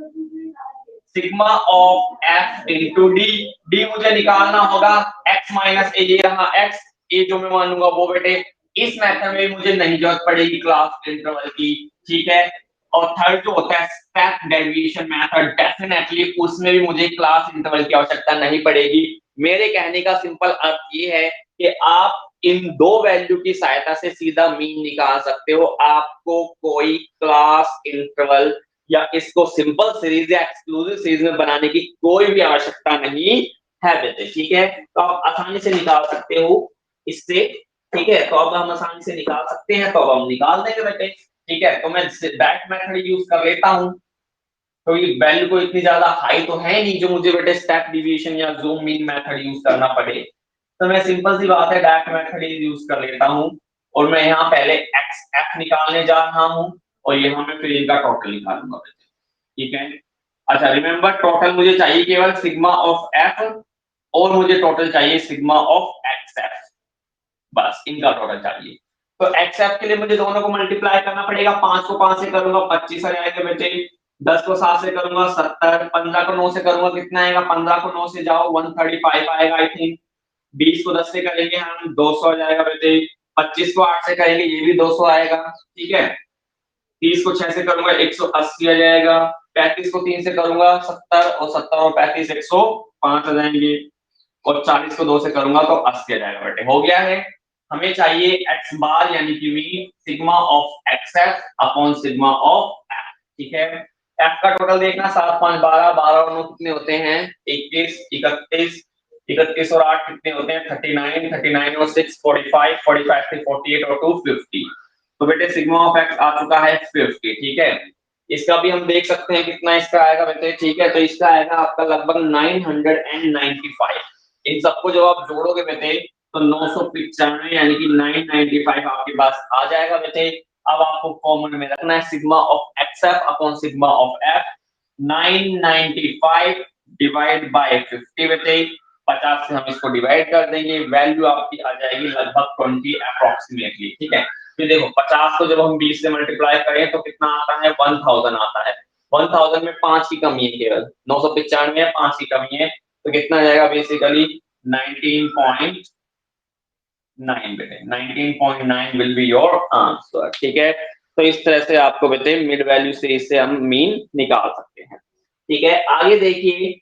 sigma of F into D, D मुझे निकालना होगा x माइनस ए, ये रहा x, ए जो मैं मानूंगा वो बेटे। इस मेथड में मुझे नहीं जरूरत पड़ेगी क्लास इंटरवल की। ठीक है, और थर्ड जो होता है स्टेप डेविएशन मेथड, डेफिनेटली उसमें भी मुझे क्लास इंटरवल की आवश्यकता नहीं पड़ेगी। मेरे कहने का सिंपल अर्थ ये है कि आप इन दो वैल्यू की सहायता से सीधा मीन निकाल सकते हो, आपको कोई क्लास इंटरवल या इसको सिंपल सीरीज या एक्सक्लूसिव सीरीज में बनाने की कोई भी आवश्यकता नहीं है बेटे। ठीक है, तो आप आसानी से निकाल सकते हो इससे। ठीक है, तो अब हम आसानी से निकाल सकते हैं, तो अब हम निकाल देंगे बेटे। ठीक है, तो मैं डायरेक्ट मेथड यूज कर लेता हूं, तो ये वैल्यू को इतनी ज्यादा हाई तो है नहीं जो मुझे बेटे स्टेप डिवीजन या ज़ूम मीन मेथड यूज करना पड़े। तो मैं सिंपल सी बात है डायरेक्ट मेथड यूज कर लेता हूं, और मैं यहाँ पहले एक्स एफ निकालने जा रहा हूं और यहाँ मैं फिर इनका टोटल निकालूंगा बेटे। ठीक है, अच्छा रिमेंबर टोटल मुझे चाहिए केवल सिग्मा ऑफ एफ, और मुझे टोटल चाहिए सिग्मा ऑफ एक्स एफ, बस इनका टोटल चाहिए। तो एक्स एफ के लिए मुझे दोनों को मल्टीप्लाई करना पड़ेगा, 5 को 5 से करूंगा 25 आ जाएगा बेटे, 10 को 7 से करूंगा 70, 15 को 9 से करूंगा कितना आएगा, 15 को 9 से जाओ 135 आएगा आई थिंक, 20 को 10 से करेंगे हम 200 आ जाएगा बेटे, 25 को 8 से करेंगे ये भी 200 आएगा। ठीक है, 30 को 6 से करूंगा 180 आ जाएगा, 35 को 3 से करूंगा 70, और 70 और 35 105 आ जाएंगे, और 40 को 2 से करूंगा तो 80 आ जाएगा बेटे। हो गया है, हमें चाहिए एक्स बार यानी कि mean sigma of x F upon sigma of F. ठीक है, एफ का टोटल देखना 7, 5, 12, 12 और 9 कितने होते हैं 21, 31, 31 और 8 कितने होते हैं 39, 39 और 6 45, 45 से 48 और 2 50। तो बेटे सिग्मा ऑफ एक्स आ चुका है 50। ठीक है, इसका भी हम देख सकते हैं कितना इसका आएगा बेटे। ठीक है, तो इसका आएगा आपका लगभग 995। इन सबको जब आप जोड़ोगे बेटे तो 995 यानी कि 995 आपके पास आ जाएगा बेटे। अब आपको कॉमन में रखना है sigma of x F upon sigma of F, 995 divide by 50 बेटे, 50 से हम इसको डिवाइड कर देंगे, वैल्यू आपकी आ जाएगी लगभग 20 अप्रोक्सीमेटली। ठीक है, फिर देखो 50 को जब हम 20 से मल्टीप्लाई करें तो कितना आता है 1000 आता है, 1000 में 5 की कमी है केवल, 995 है 5 की कमी है, तो कितना जाएगा बेसिकली 19.9 बेटे, 19.9 विल बी योर आंसर। ठीक है, तो इस तरह से आपको बेटे मिड वैल्यू से इससे हम मीन निकाल सकते हैं। ठीक है, आगे देखिए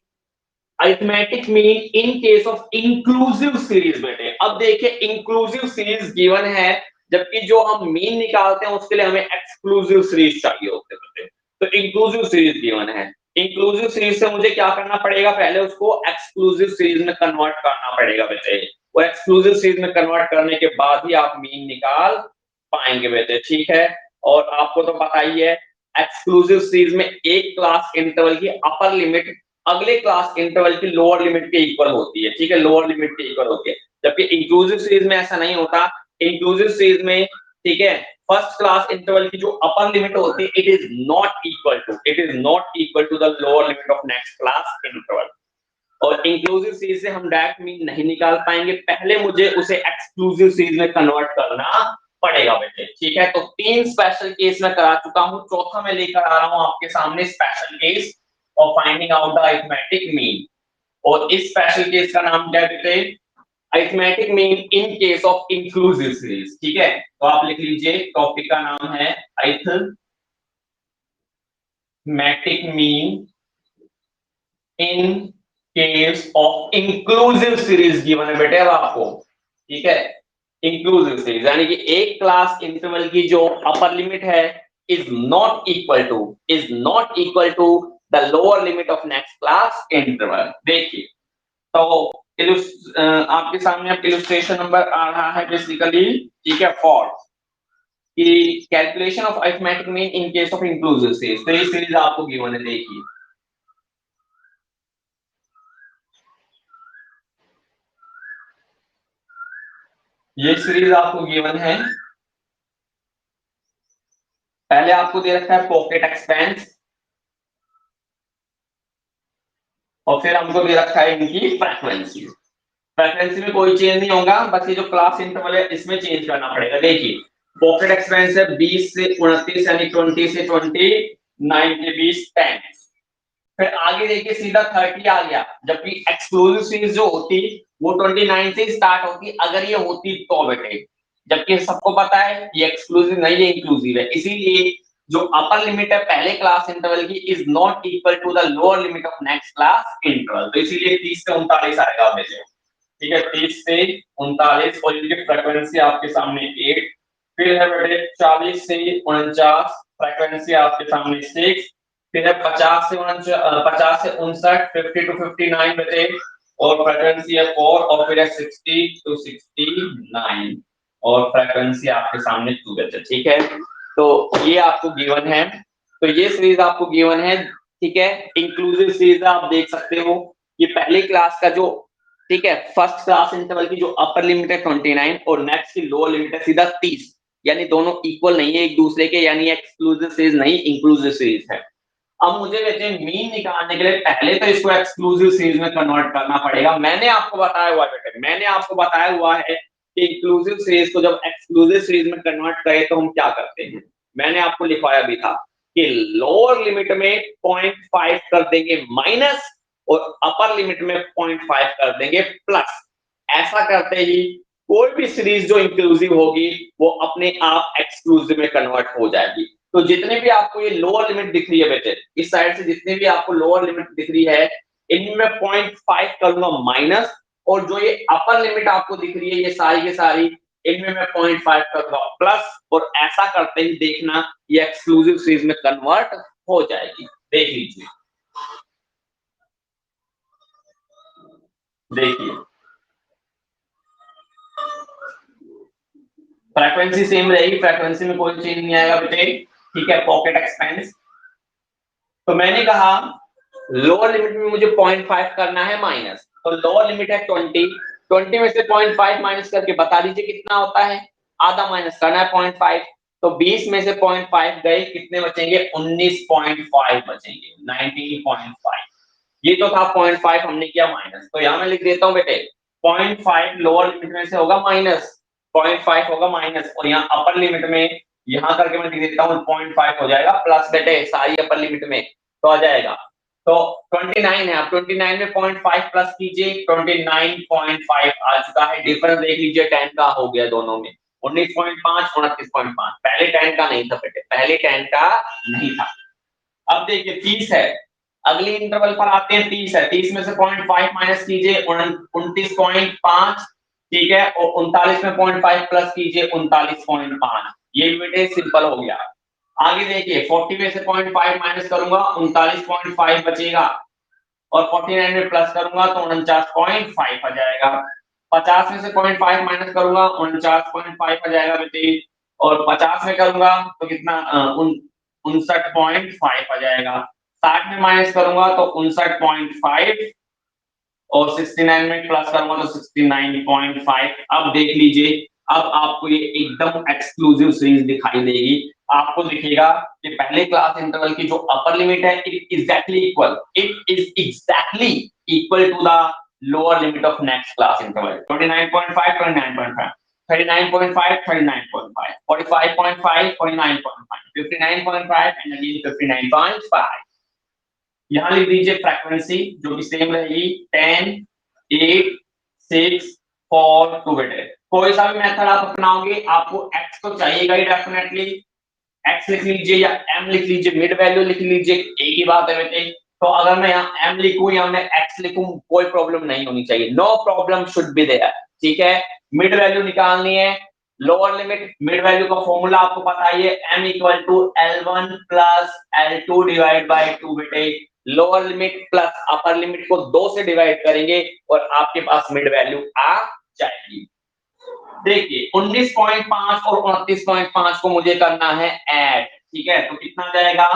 arithmetic mean in case of inclusive series बेटे। अब देखिए इंक्लूसिव सीरीज गिवन है, जबकि जो हम मीन निकालते हैं उसके लिए हमें एक्सक्लूसिव सीरीज चाहिए होते हैं। तो इंक्लूसिव सीरीज गिवन है, इंक्लूसिव सीरीज से मुझे क्या करना पड़ेगा, पहले उसको एक्सक्लूसिव सीरीज में कन्वर्ट करना पड़ेगा बेटे। वो एक्सक्लूसिव सीरीज में कन्वर्ट करने के बाद ही आप मीन निकाल पाएंगे बेटे, ठीक है। और आपको तो पता ही है एक्सक्लूसिव सीरीज में एक क्लास इंटरवल की अपर लिमिट अगले क्लास इंटरवल की लोअर लिमिट के इक्वल होती है, ठीक है, लोअर लिमिट के इक्वल होती है। जबकि इंक्लूसिव सीरीज में ऐसा नहीं होता। इंक्लूसिव सीरीज में, ठीक है, फर्स्ट क्लास इंटरवल की जो अपर लिमिट होती है it is not equal to the lower limit of next class interval. और इंक्लूसिव सीरीज से हम डायरेक्ट मीन नहीं निकाल पाएंगे, पहले मुझे उसे एक्सक्लूसिव सीरीज में कन्वर्ट करना पड़ेगा बेटे, ठीक है। तो 3 स्पेशल केस में करा चुका हूं, चौथा मैं लेकर आ रहा हूं आपके सामने स्पेशल केस और finding out the arithmetic mean. और इस स्पेशल केस का नाम क्या है बेटे, arithmetic mean in case of inclusive series, ठीक है। तो आप लिख लीजिए, टॉपिक का नाम है arithmetic mean in case of inclusive series given है बेटे अब आपको, ठीक है। इंक्लूसिव सीरीज यानी कि एक क्लास इंटरवल की जो अपर लिमिट है is not equal to the lower limit of next class interval. देखिए तो आपके सामने अब इलस्ट्रेशन नंबर आ रहा है बेसिकली, ठीक है, फॉर कि calculation of arithmetic mean in case of inclusive series. तो ये सीरीज आपको गिवन है, देखिए ये सीरीज आपको गिवन है। पहले आपको दे रखा है पॉकेट एक्सपेंस और फिर हमको दे रखा है इनकी फ्रीक्वेंसी। फ्रीक्वेंसी में कोई चेंज नहीं होगा, बस ये जो क्लास इंटरवल है इसमें चेंज करना पड़ेगा। देखिए पॉकेट एक्सपेंस है 20 से 29 यानी 20 से 29 के बीच 10। फिर आगे देखिए सीधा 30 आ गया, जबकि एक्सक्लूसिव सीरीज जो होती वो 29 से स्टार्ट होती अगर ये होती तो बेटे। जबकि सबको पता है ये एक्सक्लूसिव नहीं है, इंक्लूसिव है, इसीलिए जो अपर लिमिट है पहले क्लास इंटरवल की is not equal to the lower limit of next class interval. तो इसीलिए 30 से 39 आएगा बेटे, ठीक है, 30 से 39। और इनकी फ्रीक्वेंसी आपके सामने 8। फिर है बेटे 40 से 49, फ्रीक्वेंसी आपके सामने 6। फिर है 50 से 50 से 59, 50 टू 59 बेटे, और फ्रीक्वेंसी है 4। और फिर है 60 टू 69 और फ्रीक्वेंसी आपके सामने 2 बेटे, ठीक है। तो ये आपको गिवन है, तो ये सीरीज आपको गिवन है, ठीक है। इंक्लूसिव सीरीज आप देख सकते हो, ये पहली क्लास का जो, ठीक है, फर्स्ट क्लास इंटरवल की जो अपर लिमिट है 29 और नेक्स्ट की लोअर लिमिट है सीधा 30, यानी दोनों इक्वल नहीं है एक दूसरे के, यानी एक्सक्लूसिव सीरीज नहीं इंक्लूसिव सीरीज है। अब मुझे वैसे मीन निकालने के लिए पहले तो इसको एक्सक्लूसिव सीरीज में कन्वर्ट करना पड़ेगा। मैंने आपको बताया हुआ है बेटे, मैंने आपको बताया हुआ है कि इंक्लूसिव सीरीज को जब एक्सक्लूसिव सीरीज में कन्वर्ट करें तो हम क्या करते हैं। मैंने आपको लिखवाया भी था कि लोअर लिमिट में 0.5 कर देंगे माइनस और अपर लिमिट में 0.5 कर देंगे प्लस। ऐसा करते ही कोई भी सीरीज जो इंक्लूसिव होगी वो अपने आप एक्सक्लूसिव में कन्वर्ट हो जाएगी। तो जितने भी आपको ये लोअर लिमिट दिख रही है बेटे, इस साइड से जितने भी आपको लोअर लिमिट दिख रही है इनमें 0.5 करूंगा माइनस, और जो ये अपर लिमिट आपको दिख रही है ये सारी की सारी इनमें मैं 0.5 करूंगा प्लस। और ऐसा करते ही देखना ये एक्सक्लूसिव सीरीज में कन्वर्ट हो जाएगी। देख लीजिए, देखिए फ्रीक्वेंसी सेम रहेगी, फ्रीक्वेंसी में कोई चेंज नहीं आएगा बेटे, ठीक है। पॉकेट एक्सपेंस, तो मैंने कहा लोअर लिमिट में मुझे 0.5 करना है माइनस, तो लोअर लिमिट है 20 में से 0.5 माइनस करके बता दीजिए कितना होता है, आधा माइनस करना है 0.5। तो 20 में से 0.5 गए, कितने बचेंगे, 19.5 बचेंगे, 19.5। ये तो था 0.5 हमने किया माइनस, तो यहां मैं लिख देता हूं बेटे 0.5 लोअर लिमिट में से होगा माइनस, 0.5 होगा माइनस, और यहाँ अपर लिमिट में यहां करके मैं लिख देता हूँ 0.5 हो जाएगा प्लस बेटे सारी अपर लिमिट में, तो आ जाएगा। तो 29 है, आप 29 में 0.5 प्लस कीजिए, 29.5 आ चुका है। डिफरेंस देख लीजिए 10 का हो गया दोनों में, 19.5 29.5। पहले 10 का नहीं था बेटे, पहले 10 का नहीं था। अब देखिए 30 है, अगली इंटरवल पर आते हैं 30 है, 30 में से 0.5 माइनस कीजिए 29.5, ठीक है, और 39 में 0.5 प्लस कीजिए 39.5। ये बेटे सिंपल हो गया। आगे देखिए 40 में से 0.5 माइनस करूंगा 39.5 बचेगा, और 49 में प्लस करूंगा तो 49.5 आ जाएगा। 50 में से 0.5 माइनस करूंगा 49.5 आ जाएगा बेटे, और 50 में करूंगा तो कितना 59.5 आ जाएगा। 60 में माइनस करूंगा तो 59.5, और 69 में प्लस करूंगा तो 69.5। अब देख लीजिए, अब आपको ये एकदम एक्सक्लूसिव सीरीज दिखाई देगी। आपको दिखेगा कि पहले क्लास इंटरवल की जो अपर लिमिट है it is exactly equal to the lower limit of next class interval. 29.5 29.5, 39.5 39.5, 45.5 49.5, 59.5 and again 59.5। यहां लिख दीजिए फ्रीक्वेंसी जो कि सेम रहेगी 10 8 6 4 2 बेटे। कोई सा भी मेथड आप अपनाओगे आपको x तो चाहिएगा ही डेफिनेटली, x लिख लीजिए या m लिख लीजिए, मिड वैल्यू लिख लीजिए, एक ही बात है बेटे। तो अगर मैं यहाँ m लिखूं या मैं x लिखूं कोई प्रॉब्लम नहीं होनी चाहिए, no problem should be there, ठीक है। मिड वैल्यू निकालनी है, लोअर लिमिट मिड वैल्यू का फॉर्मूला आपको पता ही है, m equal to L1 plus L2 divide by 2 बेटे। Lower limit plus upper limit को 2 से डिवाइड करेंगे और आपके पास मिड वैल्यू आ जाएगी। देखिए 19.5 और 29.5 को मुझे करना है ऐड, ठीक है, तो कितना जाएगा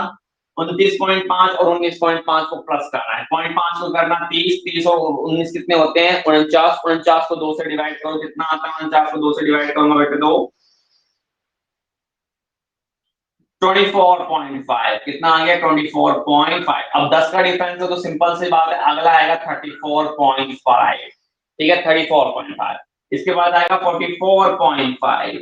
29.5 और 19.5 को प्लस करना है, 0.5 को करना 30, 30 और 19 कितने होते हैं 49, 49 को 2 से डिवाइड करो कितना आता है, 49 को 2 से डिवाइड करूंगा बेटे 2, 24.5 कितना आ गया 24.5। अब 10 का डिफरेंस है तो सिंपल सी बात है अगला आएगा 34.5, ठीक है 34.5, इसके बाद आएगा 44.5,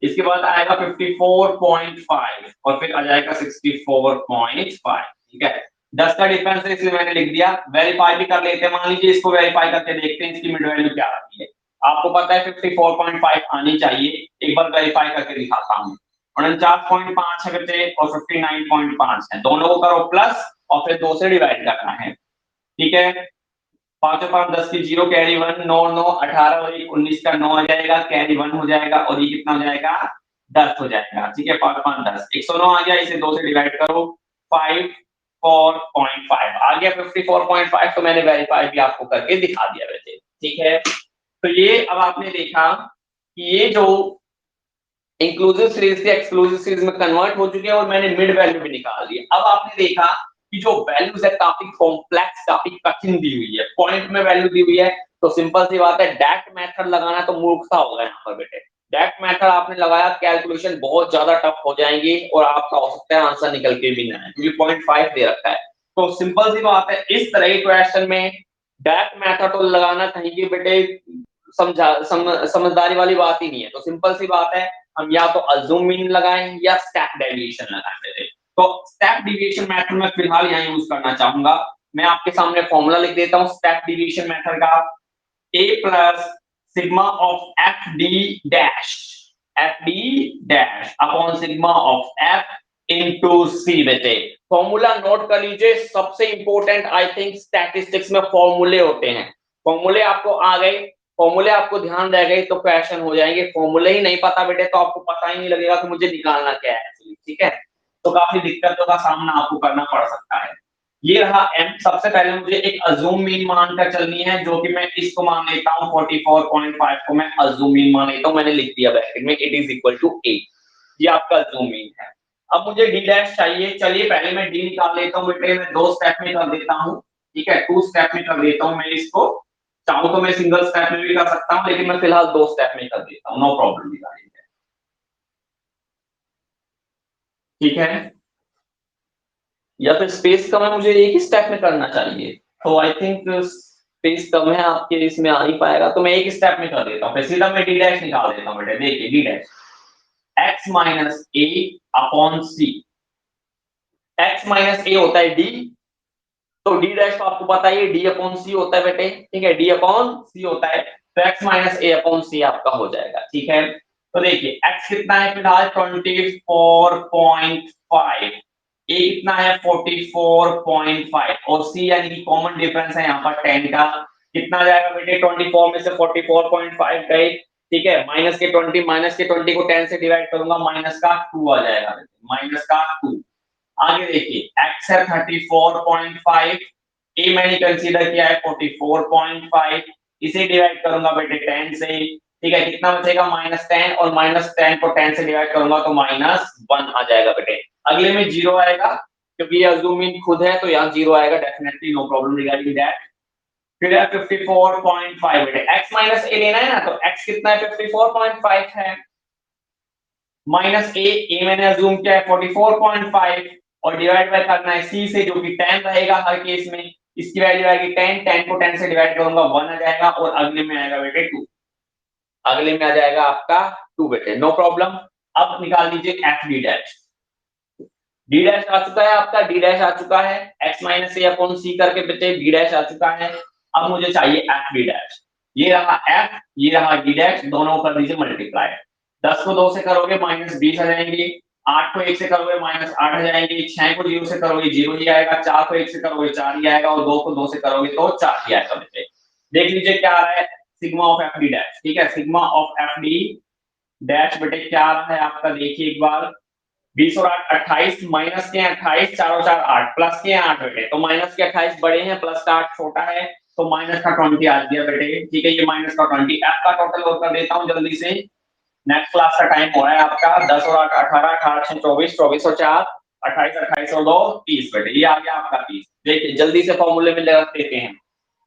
इसके बाद आएगा 54.5 और फिर आ जाएगा 64.5, ठीक है। 10 का डिफरेंस है इसलिए मैंने लिख दिया। वेरीफाई भी कर लेते हैं, मान लीजिए इसको वेरीफाई करके देखते हैं इसकी मिड वैल्यू क्या आती है। आपको पता है 54.5 आनी चाहिए, एक बार वेरीफाई करके दिखाता हूँ। 49.5 है बच्चे और 59.5 है, दोनों को करो प्लस और फिर 2 से डिवाइड करना है, ठीक है। 5 5 10 की 0 कैरी 1 9 9 18 और 19 का 9 आ जाएगा, कैरी 1 हो जाएगा और ये कितना हो जाएगा 10 हो जाएगा, ठीक है। 5 5 10 109 आ गया, इसे 2 से डिवाइड करो 54.5 आ गया 54.5। तो मैंने वेरीफाई भी आपको करके दिखा दिया वैसे, ठीक है। तो ये अब आपने देखा कि ये जो इंक्लूसिव सीरीज से एक्सक्लूसिव सीरीज में कन्वर्ट हो चुके हैं और मैंने मिड वैल्यू भी निकाल दी। अब आपने देखा कि जो वैल्यूज है काफी कॉम्प्लेक्स काफी कठिन दी हुई है, पॉइंट में वैल्यू दी हुई है, तो सिंपल सी बात है डैट मेथड लगाना तो मूर्खता होगा यहाँ पर बेटे। डैट मेथड आपने लगाया कैलकुलेशन बहुत ज्यादा टफ हो जाएंगी और आपका हो सकता है आंसर निकल के भी ना आए क्योंकि 0.5 दे रखा है। तो सिंपल सी बात है इस तरह के क्वेश्चन में डैट मेथड तो लगाना कहीं की बेटे समझदारी वाली बात ही नहीं है। तो सिंपल सी बात है हम या तो अज्यूम मीन लगाएं या स्टेप डेविएशन लगाएं। तो स्टेप डेविएशन मेथड में फिलहाल यहाँ यूज करना चाहूंगा। मैं आपके सामने फॉर्मूला लिख देता हूँ स्टेप डेविएशन मेथड का, a plus sigma of F D dash upon sigma of F into C बेटे। फॉर्मूला नोट कर लीजिए, सबसे इंपॉर्टेंट आई थिंक स्टैटिस्टिक्स में फॉर्मूले होते हैं। फॉर्मूले आपको आ गए, फॉर्मूले आपको ध्यान रह गए तो क्वेश्चन हो जाएंगे। फॉर्मूले ही नहीं पता बेटे तो आपको पता ही नहीं लगेगा कि मुझे निकालना क्या है, ठीक है। तो काफी दिक्कतों का सामना आपको करना पड़ सकता है। ये रहा m, सबसे पहले मुझे एक अज्यूम मीन मानकर चलनी है जो कि मैं इसको मान लेता हूं 44.5 को मैं अज्यूम मीन मान लेता हूं, मैंने लिख दिया ब्रैकेट में it is equal to a। ये आपका अज्यूम मीन है। अब मुझे d डैश चाहिए, चलिए पहले मैं d निकाल लेता हूं बेटे, मैं 2 स्टेप में कर देता हूं, ठीक है 2 स्टेप में कर देता हूं। मैं इसको चाहूं तो मैं सिंगल स्टेप में भी कर सकता हूं लेकिन मैं फिलहाल 2 स्टेप में कर देता हूं, नो प्रॉब्लम निकालेंगे, ठीक है। या फिर स्पेस कम है मुझे एक ही स्टेप में करना चाहिए, तो आई थिंक स्पेस कम है आपके इसमें आ नहीं पाएगा तो मैं एक स्टेप में कर देता हूँ। फिर सीधा मैं डी डैश निकाल देता हूँ बेटे, देखिए D dash x minus A upon C, x minus ए होता है डी, तो डी डैश तो आपको पता ही है डी अपॉन सी होता है बेटे, ठीक है डी अपॉन सी होता है, तो x माइनस ए अपॉन सी आपका हो जाएगा, ठीक है। तो देखिए x कितना है फिलहाल 24.5, ए कितना है 44.5 और सी यानी कि कॉमन डिफरेंस है यहाँ पर 10 का, कितना जाएगा बेटे 24 में से 44.5 गए, ठीक है, माइनस के 20 को 10 से डिवाइड करूंगा, माइनस का 2 आ जाएगा, माइनस का 2। आगे देखिए x है 34.5, ए मैंने कंसीडर किया है 44.5, इसे डिवाइड करूंगा बेटे 10 से, ठीक है, कितना बचेगा -10 और -10 को 10 से डिवाइड करूंगा तो -1 आ जाएगा बेटे। अगले में 0 आएगा क्योंकि ये अज्यूम इन खुद है तो यहाँ 0 आएगा definitely, no problem regarding that. फिर है 54.5 बेटे, x माइनस ए लेना है ना, तो x कितना है 54.5 है, माइनस ए मैंने अज्यूम किया है 44.5 और डिवाइड बाय करना है सी से जो कि 10 रहेगा हर केस में, इसकी वैल्यू आएगी 10, 10 को 10 से डिवाइड करूंगा 1 आ जाएगा और अगले में आएगा बेटे 2, अगले में आ जाएगा आपका 2 बेटे, नो प्रॉब्लम। अब निकाल दीजिए F D dash, D dash आ चुका है आपका, डी डैश आ चुका है, x minus A upon C करके बेटे डी डैश आ चुका है। अब मुझे चाहिए एफ डी डैश, ये रहा एफ, ये रहा डी डैश, दोनों कर दीजिए मल्टीप्लाई, 10 को 2 से करोगे -20 आ जाएंगे, 8 को 1 से करोगे -8 आ जाएंगे, 6 को 0 से करोगे 0 ही आएगा, 4 को 1 से करोगे 4 ही आएगा और 2 को 2 से करोगे तो 4 ही आएगा बेटे। देख लीजिए क्या आ रहा है, sigma of F D dash, ठीक है, sigma of F D dash बेटे क्या आ रहा है आपका, देखिए एक बार, 20 और 8 28, माइनस के 28, 4 और 4 8, प्लस के 8 बेटे, तो माइनस के 28 बड़े हैं, प्लस का 8 छोटा है, तो माइनस का 20 आ गया बेटे, ठीक है, ये माइनस का 20, एफ का टोटल और कर देता हूं जल्दी से, नेक्स्ट क्लास का टाइम हो रहा है आपका 10 और 8 18, 18 6 24, 24 और 4 28, 28 और 2 30 बेटे, ये आ गया आपका 30। देखिए जल्दी से फॉर्मूले में लगा देते हैं,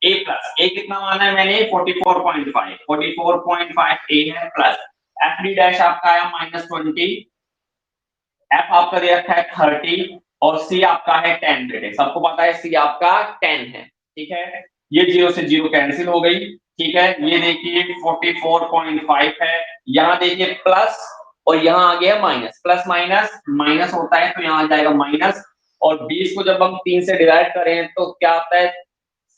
a प्लस a कितना माना है मैंने 44.5, 44.5 a है प्लस एफ डी डैश आपका आया -20, एफ आपका दे रखा है 30 और सी आपका है 10 बेटे, सबको पता है सी आपका 10 है, ठीक है, ये 0 से 0 कैंसिल हो गई, ठीक है, ये देखिए 44.5 है, यहाँ देखिए प्लस और यहाँ आ गया माइनस, प्लस माइनस माइनस होता है तो यहाँ आ जाएगा माइनस, और 20 को जब हम 3 से डिवाइड करें तो क्या आता है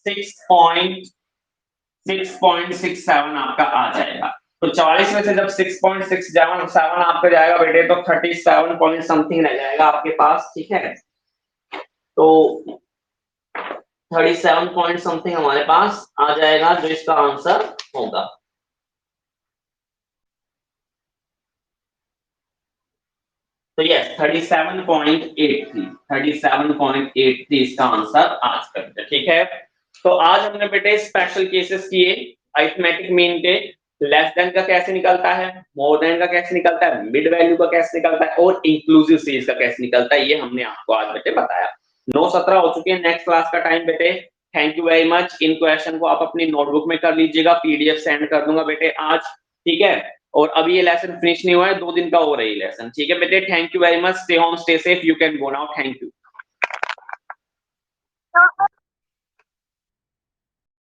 6.67 आपका आ जाएगा, तो 44 में से जब 6.67 आपका जाएगा बेटे तो 37 पॉइंट समथिंग रह जाएगा आपके पास, ठीक है, तो 37 पॉइंट समथिंग हमारे पास आ जाएगा जो इसका आंसर होगा। तो यस 37.83 इसका आंसर आज का, ठीक है। तो आज हमने बेटे स्पेशल केसेस किए अरिथमेटिक मीन के, लेस देन का कैसे निकलता है, मोर देन का कैसे निकलता है, मिड वैल्यू का कैसे निकलता है और इंक्लूसिव सीरीज का कैसे निकलता है, ये हमने आपको आज बेटे बताया। 9:17 हो चुके हैं, नेक्स्ट क्लास का टाइम बेटे, thank you very much. In question को आप अपनी नोटबुक में कर लीजिएगा, पीडीएफ सेंड कर दूंगा बेटे आज, ठीक है, और अभी ये लेसन फिनिश नहीं हुआ है, 2 दिन का हो रही है लेसन, ठीक है बेटे, thank you very much, stay home stay safe, you can go now, thank you.